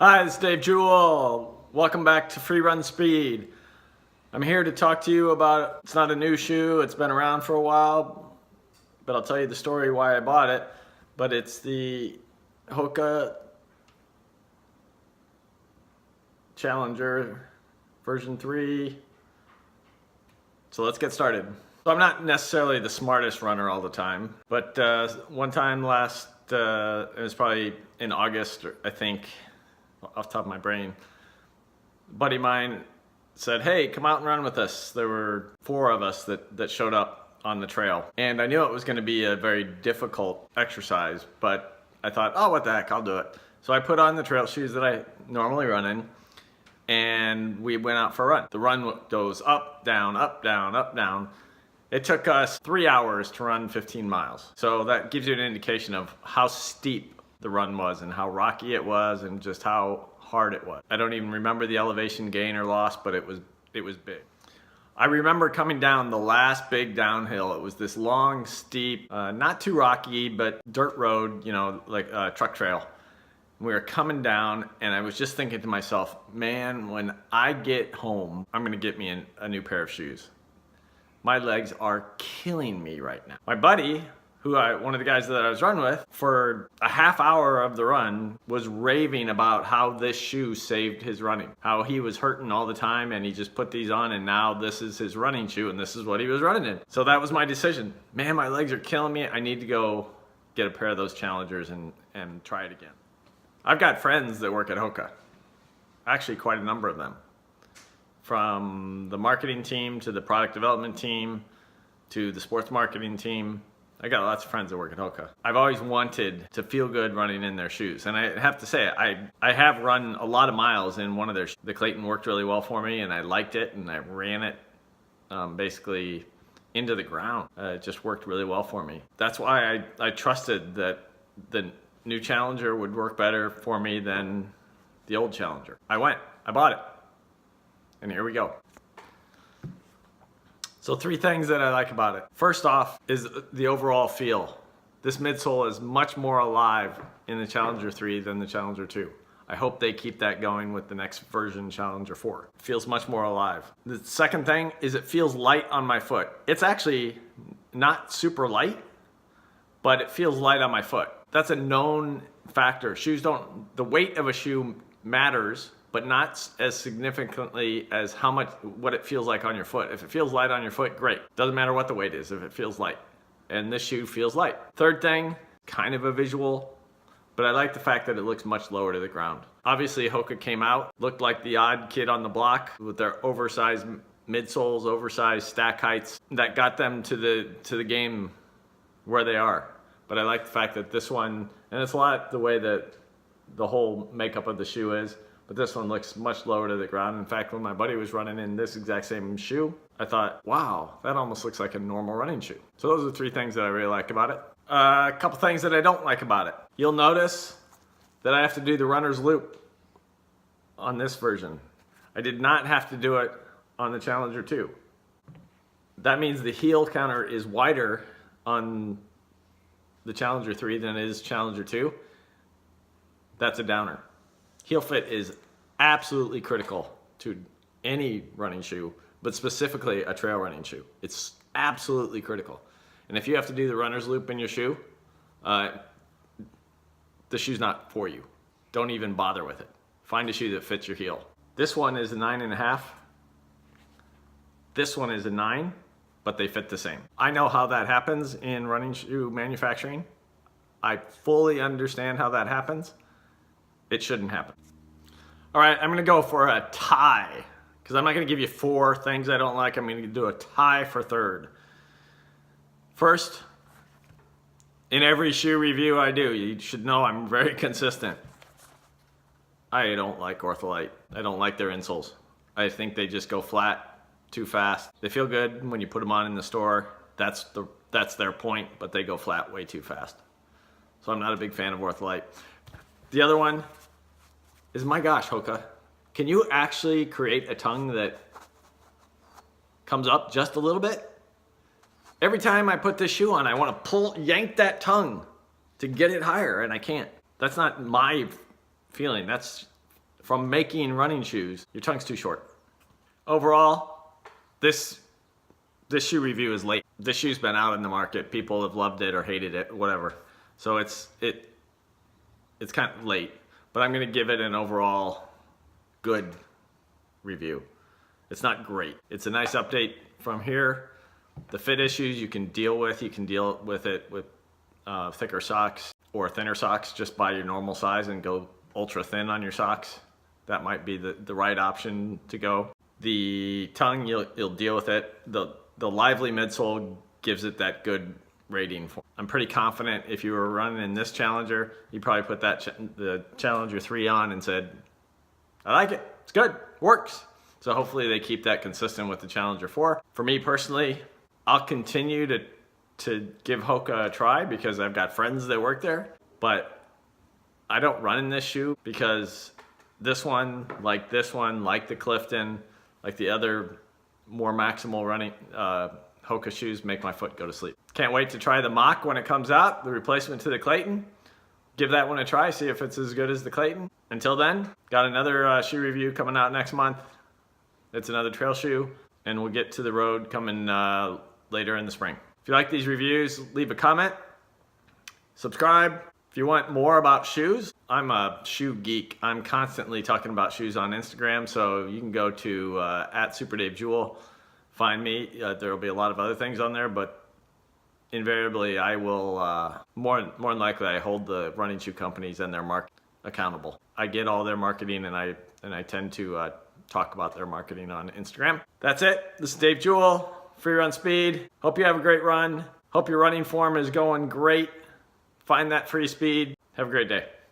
Hi, this is Dave Jewell. Welcome back to Free Run Speed. I'm here to talk to you about, it's not a new shoe, it's been around for a while, but I'll tell you the story why I bought it. But it's the Hoka Challenger version 3. So let's get started. So I'm not necessarily the smartest runner all the time, but one time last, it was probably in August, I think, off the top of my brain, a buddy of mine said, hey, come out and run with us. There were 4 of us that showed up on the trail. And I knew it was going to be a very difficult exercise, but I thought, oh, what the heck, I'll do it. So I put on the trail shoes that I normally run in, and we went out for a run. The run goes up, down, up, down, up, down. It took us 3 hours to run 15 miles. So that gives you an indication of how steep the run was and how rocky it was and just how hard it was. I don't even remember the elevation gain or loss, but it was big. I remember coming down the last big downhill. It was this long, steep, not too rocky, but dirt road, you know, like a truck trail. We were coming down and I was just thinking to myself, man, when I get home, I'm gonna get me a new pair of shoes. My legs are killing me right now. My buddy, one of the guys that I was running with, for a half hour of the run was raving about how this shoe saved his running. How he was hurting all the time and he just put these on and now this is his running shoe and this is what he was running in. So that was my decision. Man, my legs are killing me. I need to go get a pair of those Challengers and try it again. I've got friends that work at Hoka. Actually, quite a number of them. From the marketing team to the product development team to the sports marketing team. I got lots of friends that work at Hoka. I've always wanted to feel good running in their shoes. And I have to say, I have run a lot of miles in one of their shoes. The Clayton worked really well for me and I liked it and I ran it basically into the ground. It just worked really well for me. That's why I trusted that the new Challenger would work better for me than the old Challenger. I bought it, and here we go. So 3 things that I like about it. First off is the overall feel. This midsole is much more alive in the Challenger 3 than the Challenger 2. I hope they keep that going with the next version, Challenger 4. It feels much more alive. The second thing is it feels light on my foot. It's actually not super light, but it feels light on my foot. That's a known factor. The weight of a shoe matters, but not as significantly as what it feels like on your foot. If it feels light on your foot, great. Doesn't matter what the weight is if it feels light. And this shoe feels light. Third thing, kind of a visual, but I like the fact that it looks much lower to the ground. Obviously, Hoka came out, looked like the odd kid on the block with their oversized midsoles, oversized stack heights that got them to the game where they are. But I like the fact that this one, and it's a lot the way that the whole makeup of the shoe is, but this one looks much lower to the ground. In fact, when my buddy was running in this exact same shoe, I thought, wow, that almost looks like a normal running shoe. So those are 3 things that I really like about it. A couple things that I don't like about it. You'll notice that I have to do the runner's loop on this version. I did not have to do it on the Challenger 2. That means the heel counter is wider on the Challenger 3 than it is Challenger 2. That's a downer. Heel fit is absolutely critical to any running shoe, but specifically a trail running shoe. It's absolutely critical. And if you have to do the runner's loop in your shoe, the shoe's not for you. Don't even bother with it. Find a shoe that fits your heel. This one is a 9.5. This one is a 9. But they fit the same. I know how that happens in running shoe manufacturing. I fully understand how that happens. It shouldn't happen. All right, I'm gonna go for a tie, because I'm not gonna give you 4 things I don't like. I'm gonna do a tie for third. First, in every shoe review I do, you should know I'm very consistent. I don't like Ortholite. I don't like their insoles. I think they just go flat too fast. They feel good when you put them on in the store. That's their point, but they go flat way too fast. So I'm not a big fan of Ortholite. The other one is, my gosh, Hoka, can you actually create a tongue that comes up just a little bit? Every time I put this shoe on, I want to yank that tongue to get it higher, and I can't. That's not my feeling. That's from making running shoes, your tongue's too short. Overall, this shoe review is late. This shoe's been out in the market. People have loved it or hated it, whatever. So it's kind of late, but I'm gonna give it an overall good review. It's not great. It's a nice update from here. The fit issues you can deal with. You can deal with it with thicker socks or thinner socks. Just buy your normal size and go ultra thin on your socks. That might be the right option to go. The tongue, you'll deal with it. The lively midsole gives it that good rating. I'm pretty confident if you were running in this Challenger, you probably put the Challenger 3 on and said, I like it, it's good, works. So hopefully they keep that consistent with the Challenger 4. For me personally, I'll continue to give Hoka a try because I've got friends that work there, but I don't run in this shoe because this one, like the Clifton, like the other more maximal running Hoka shoes, make my foot go to sleep. Can't wait to try the Mach when it comes out, the replacement to the Clayton. Give that one a try, see if it's as good as the Clayton. Until then, got another shoe review coming out next month. It's another trail shoe, and we'll get to the road coming later in the spring. If you like these reviews, leave a comment, subscribe. If you want more about shoes, I'm a shoe geek. I'm constantly talking about shoes on Instagram, so you can go to @SuperDaveJewell, find me. There will be a lot of other things on there, but invariably I will, more than likely, I hold the running shoe companies and their market accountable. I get all their marketing, and I tend to talk about their marketing on Instagram. That's it. This is Dave Jewell, Free Run Speed. Hope you have a great run. Hope your running form is going great. Find that free speed. Have a great day.